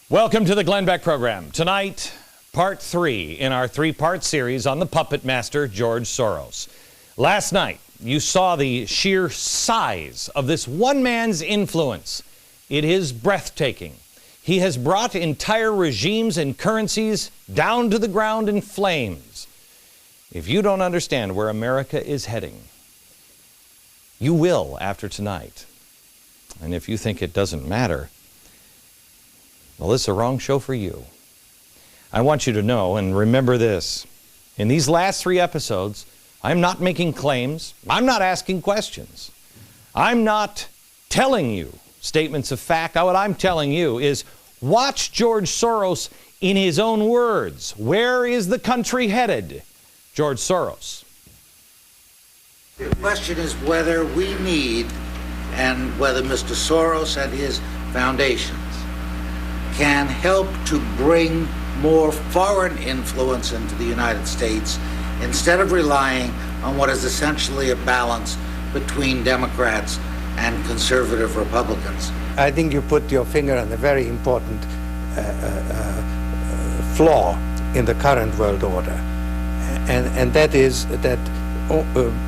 Welcome to the Glenn Beck program. Tonight, part 3 in our 3-part series on the puppet master, George Soros. Last night, you saw the sheer size of this one man's influence. It is breathtaking. He has brought entire regimes and currencies down to the ground in flames. If you don't understand where America is heading, you will after tonight. And if you think it doesn't matter, well, this is a wrong show for you. I want you to know and remember this. In these last 3 episodes, I'm not making claims. I'm not asking questions. I'm not telling you statements of fact. What I'm telling you is watch George Soros in his own words. Where is the country headed? George Soros. The question is whether we need, and whether Mr. Soros and his foundations can help to bring more foreign influence into the United States instead of relying on what is essentially a balance between Democrats and conservative Republicans. I think you put your finger on a very important flaw in the current world order, and that is that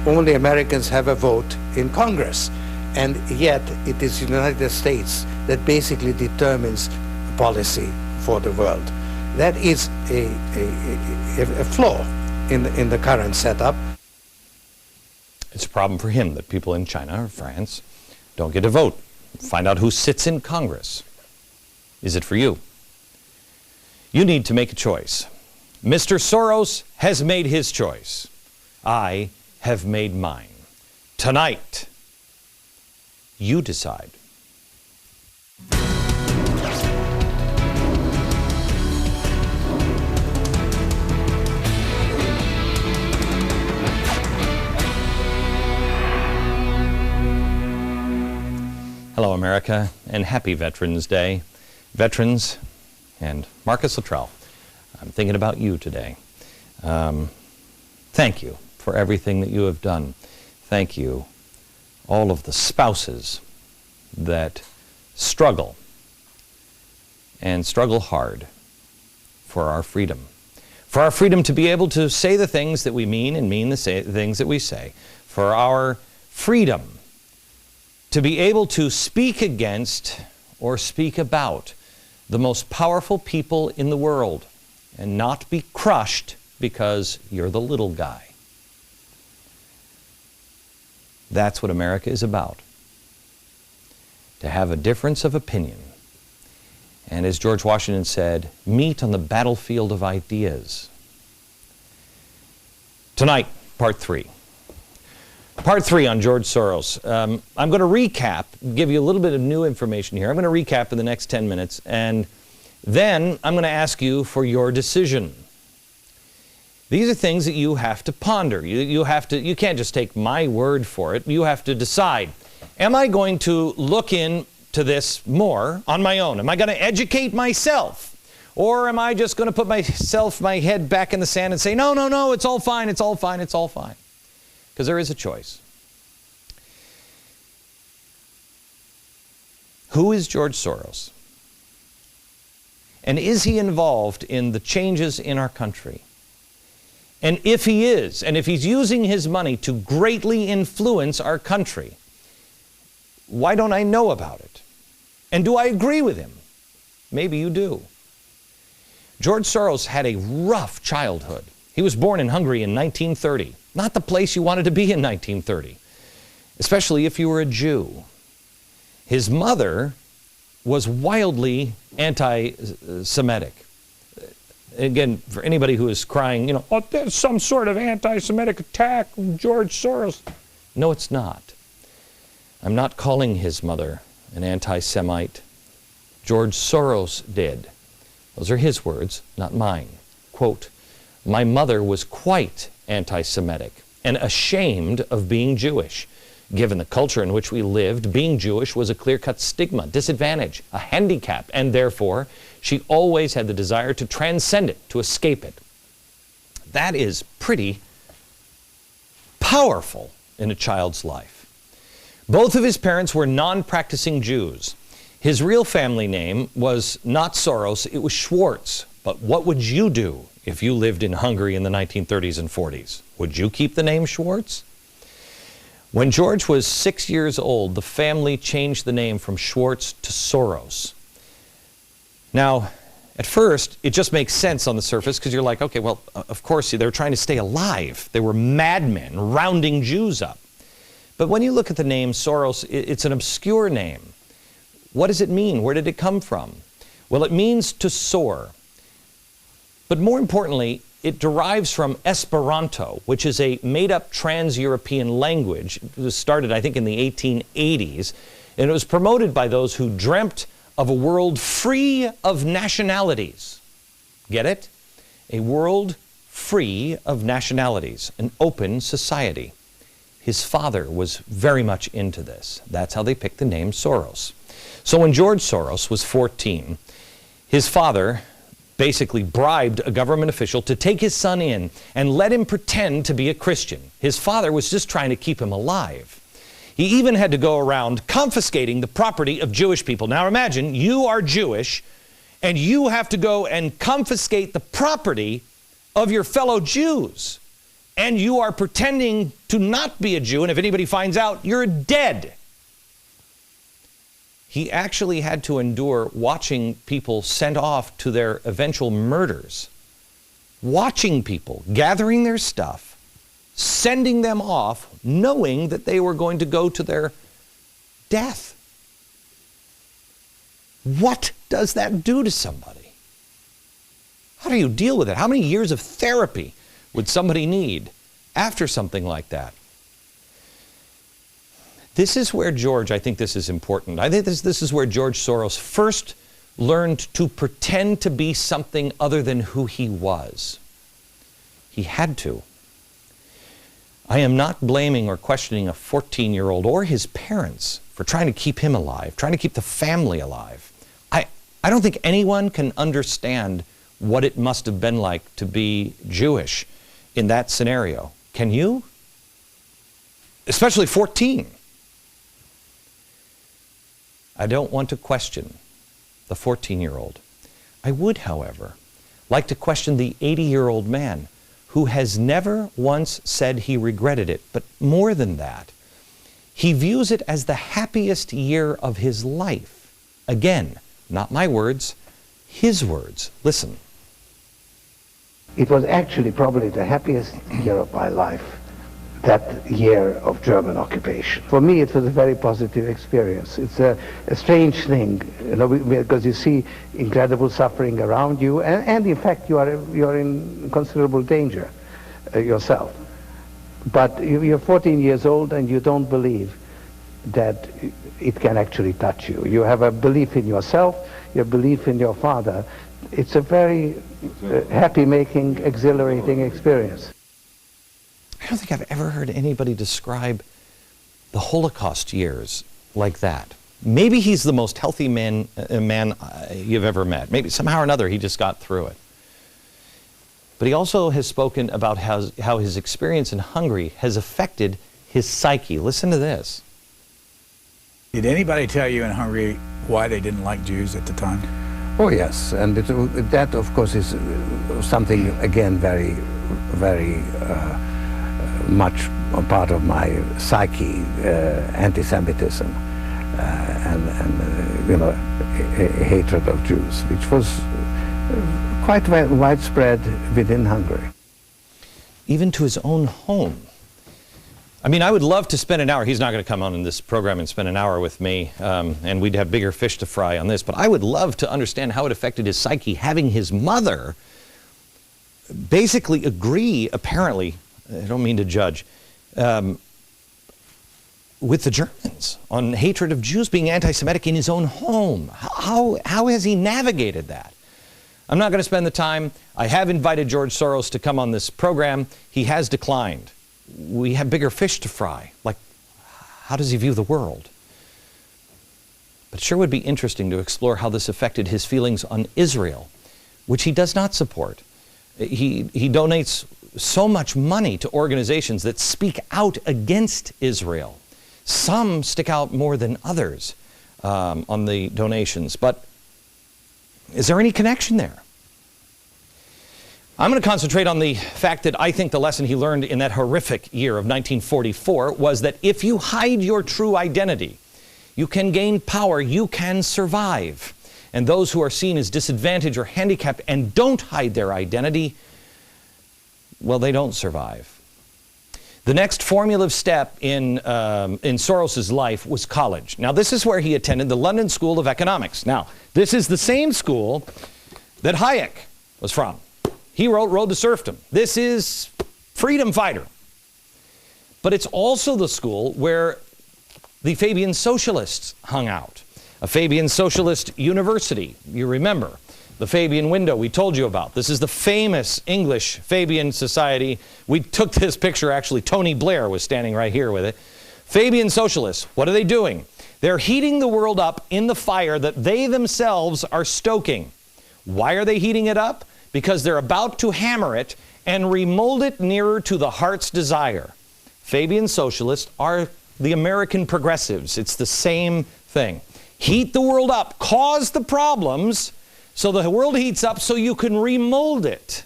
only Americans have a vote in Congress, and yet it is the United States that basically determines policy for the world. That is a flaw in the current setup. It's a problem for him that people in China or France don't get to vote. Find out who sits in Congress. Is it for you? You need to make a choice. Mr. Soros has made his choice. I have made mine. Tonight, you decide. Hello, America, and happy Veterans Day. Veterans and Marcus Luttrell, I'm thinking about you today. Thank you for everything that you have done. Thank you, all of the spouses that struggle and struggle hard for our freedom. For our freedom to be able to say the things that we mean and mean the things that we say. For our freedom to be able to speak against or speak about the most powerful people in the world and not be crushed because you're the little guy. That's what America is about. To have a difference of opinion. And as George Washington said, meet on the battlefield of ideas. Tonight, part 3. Part 3 on George Soros. I'm going to recap, give you a little bit of new information here. I'm going to recap in the next 10 minutes, and then I'm going to ask you for your decision. These are things that you have to ponder. You can't just take my word for it. You have to decide, am I going to look into this more on my own? Am I going to educate myself? Or am I just going to put my head back in the sand and say, no, it's all fine, it's all fine, it's all fine? Because there is a choice. Who is George Soros? And is he involved in the changes in our country? And if he is, and if he's using his money to greatly influence our country, why don't I know about it? And do I agree with him? Maybe you do. George Soros had a rough childhood. He was born in Hungary in 1930. Not the place you wanted to be in 1930, especially if you were a Jew. His mother was wildly anti-Semitic. Again, for anybody who is crying, oh, there's some sort of anti-Semitic attack from George Soros. No, it's not. I'm not calling his mother an anti-Semite. George Soros did. Those are his words, not mine. Quote, "My mother was quite anti-Semitic and ashamed of being Jewish. Given the culture in which we lived, being Jewish was a clear-cut stigma, disadvantage, a handicap, and therefore she always had the desire to transcend it, to escape it." That is pretty powerful in a child's life. Both of his parents were non-practicing Jews. His real family name was not Soros, it was Schwartz. But what would you do if you lived in Hungary in the 1930s and 40s? Would you keep the name Schwartz? When George was 6 years old, the family changed the name from Schwartz to Soros. Now, at first, it just makes sense on the surface because you're like, okay, well, of course, they're trying to stay alive. They were madmen rounding Jews up. But when you look at the name Soros, it's an obscure name. What does it mean? Where did it come from? Well, it means to soar. But more importantly, it derives from Esperanto, which is a made-up trans-European language. It was started, I think, in the 1880s, and it was promoted by those who dreamt of a world free of nationalities. Get it? A world free of nationalities, an open society. His father was very much into this. That's how they picked the name Soros. So when George Soros was 14, his father basically bribed a government official to take his son in and let him pretend to be a Christian. His father was just trying to keep him alive. He even had to go around confiscating the property of Jewish people. Now imagine, you are Jewish, and you have to go and confiscate the property of your fellow Jews. And you are pretending to not be a Jew, and if anybody finds out, you're dead. He actually had to endure watching people sent off to their eventual murders. Watching people gathering their stuff, sending them off, knowing that they were going to go to their death. What does that do to somebody? How do you deal with it? How many years of therapy would somebody need after something like that? This is where George, I think this is important. I think this is where George Soros first learned to pretend to be something other than who he was. He had to. I am not blaming or questioning a 14-year-old or his parents for trying to keep him alive, trying to keep the family alive. I don't think anyone can understand what it must have been like to be Jewish in that scenario. Can you? Especially 14. I don't want to question the 14-year-old. I would, however, like to question the 80-year-old man who has never once said he regretted it, but more than that, he views it as the happiest year of his life. Again, not my words, his words. Listen. It was actually probably the happiest year of my life, that year of German occupation. For me, it was a very positive experience. It's a strange thing, you know, because you see incredible suffering around you, and in fact, you're in considerable danger yourself. But you're 14 years old, and you don't believe that it can actually touch you. You have a belief in yourself, your belief in your father. It's a very happy-making, exhilarating experience. I don't think I've ever heard anybody describe the Holocaust years like that. Maybe he's the most healthy man you've ever met. Maybe somehow or another he just got through it. But he also has spoken about how his experience in Hungary has affected his psyche. Listen to this. Did anybody tell you in Hungary why they didn't like Jews at the time? Oh yes, and that of course is something, again, very, very much a part of my psyche, anti-Semitism and you know, hatred of Jews, which was quite widespread within Hungary. Even to his own home. I mean, I would love to spend an hour. He's not going to come on in this program and spend an hour with me, and we'd have bigger fish to fry on this, but I would love to understand how it affected his psyche, having his mother basically agree, apparently, I don't mean to judge, with the Germans on hatred of Jews, being anti-Semitic in his own home. How has he navigated that? I'm not going to spend the time. I have invited George Soros to come on this program. He has declined. We have bigger fish to fry. Like, how does he view the world? But it sure would be interesting to explore how this affected his feelings on Israel, which he does not support. He donates so much money to organizations that speak out against Israel. Some stick out more than others. on the donations. But is there any connection there? I'm going to concentrate on the fact that I think the lesson he learned in that horrific year of 1944 was that if you hide your true identity, you can gain power, you can survive. And those who are seen as disadvantaged or handicapped and don't hide their identity, well, they don't survive. The next formative step in Soros's life was college. Now, this is where he attended the London School of Economics. Now, this is the same school that Hayek was from. He wrote Road to Serfdom. This is freedom fighter. But it's also the school where the Fabian socialists hung out. A Fabian socialist university, you remember. The Fabian window we told you about. This is the famous English Fabian Society. We took this picture, actually. Tony Blair was standing right here with it. Fabian socialists, what are they doing? They're heating the world up in the fire that they themselves are stoking. Why are they heating it up? Because they're about to hammer it and remold it nearer to the heart's desire. Fabian socialists are the American progressives. It's the same thing. Heat the world up, cause the problems, so the world heats up so you can remold it.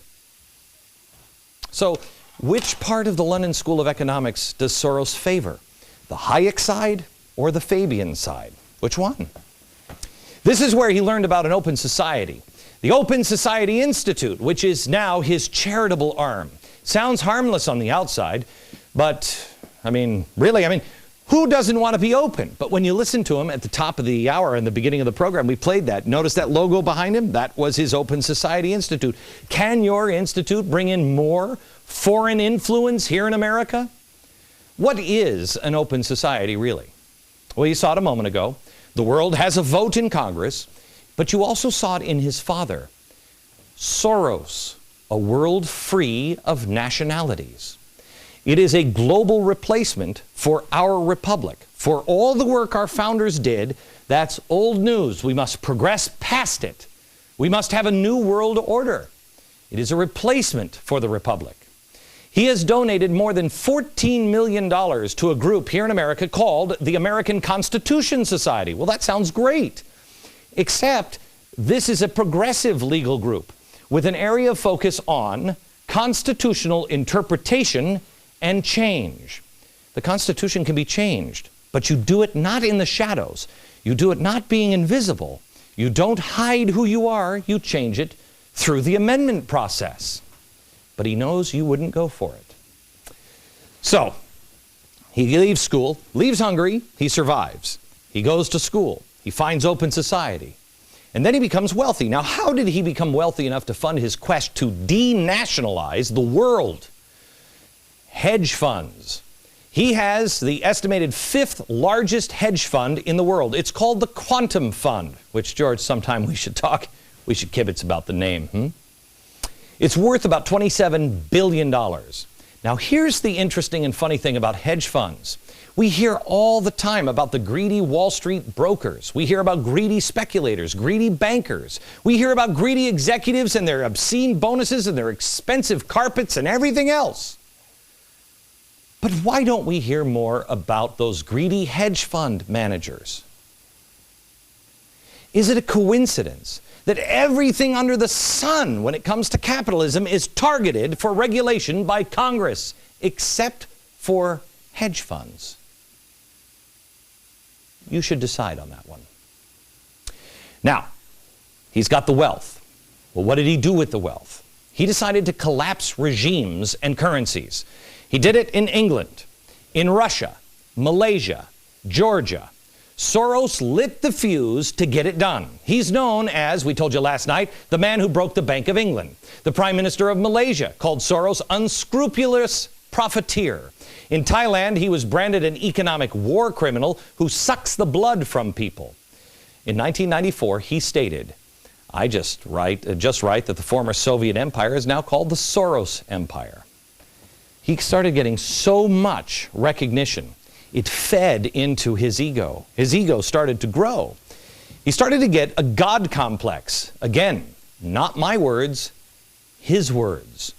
So, which part of the London School of Economics does Soros favor? The Hayek side or the Fabian side? Which one? This is where he learned about an open society. The Open Society Institute, which is now his charitable arm. Sounds harmless on the outside, but, really, who doesn't want to be open? But when you listen to him at the top of the hour in the beginning of the program, we played that. Notice that logo behind him? That was his Open Society Institute. Can your institute bring in more foreign influence here in America? What is an open society, really? Well, you saw it a moment ago. The world has a vote in Congress, but you also saw it in his father, Soros, a world free of nationalities. It is a global replacement for our republic. For all the work our founders did, that's old news. We must progress past it. We must have a new world order. It is a replacement for the republic. He has donated more than $14 million to a group here in America called the American Constitution Society. Well, that sounds great. Except this is a progressive legal group with an area of focus on constitutional interpretation and change. The Constitution can be changed, but you do it not in the shadows. You do it not being invisible. You don't hide who you are. You change it through the amendment process. But he knows you wouldn't go for it. So, he leaves school, leaves Hungary, he survives. He goes to school. He finds open society. And then he becomes wealthy. Now, how did he become wealthy enough to fund his quest to denationalize the world? Hedge funds. He has the estimated 5th largest hedge fund in the world. It's called the Quantum Fund, which, George, sometime we should kibitz about the name. It's worth about $27 billion. Now, here's the interesting and funny thing about hedge funds. We hear all the time about the greedy Wall Street brokers. We hear about greedy speculators, greedy bankers. We hear about greedy executives and their obscene bonuses and their expensive carpets and everything else. But why don't we hear more about those greedy hedge fund managers? Is it a coincidence that everything under the sun when it comes to capitalism is targeted for regulation by Congress, except for hedge funds? You should decide on that one. Now, he's got the wealth. Well, what did he do with the wealth? He decided to collapse regimes and currencies. He did it in England, in Russia, Malaysia, Georgia. Soros lit the fuse to get it done. He's known as, we told you last night, the man who broke the Bank of England. The Prime Minister of Malaysia called Soros unscrupulous profiteer. In Thailand, he was branded an economic war criminal who sucks the blood from people. In 1994, he stated, I just write that the former Soviet empire is now called the Soros Empire. He started getting so much recognition, it fed into his ego. His ego started to grow. He started to get a God complex. Again, not my words, his words.